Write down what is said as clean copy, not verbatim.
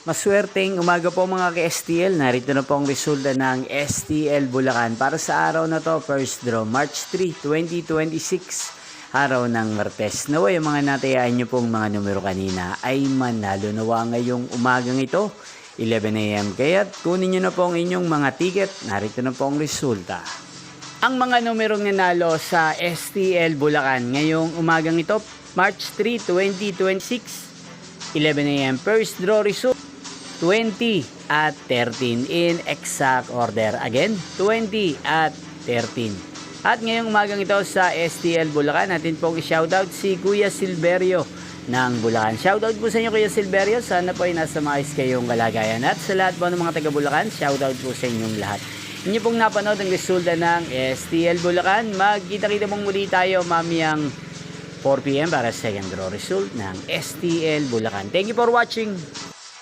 Maswerteng umaga po mga ka-STL. Narito na po ang resulta ng STL Bulacan para sa araw na to. First draw, March 3, 2026. Araw ng Martes. Nawa yung mga natayaan nyo pong mga numero kanina ay manalo nawa ngayong umagang ito, 11 AM. Kaya kunin nyo na po ang inyong mga ticket. Narito na po ang resulta. Ang mga numerong nanalo sa STL Bulacan ngayong umagang ito, March 3, 2026, 11 AM. First draw result, 20 at 13 in exact order. Again, 20 at 13. At ngayong umagang ito sa STL Bulacan, natin pong i-shoutout si Kuya Silverio ng Bulacan. Shoutout po sa inyo Kuya Silverio. Sana po ay nasa maayos kayong kalagayan. At sa lahat po ng mga taga Bulacan, shoutout po sa inyong lahat. Inyo pong napanood ang resulta ng STL Bulacan. Magkita-kita pong muli tayo mamayang 4 PM para sa second draw result ng STL Bulacan. Thank you for watching.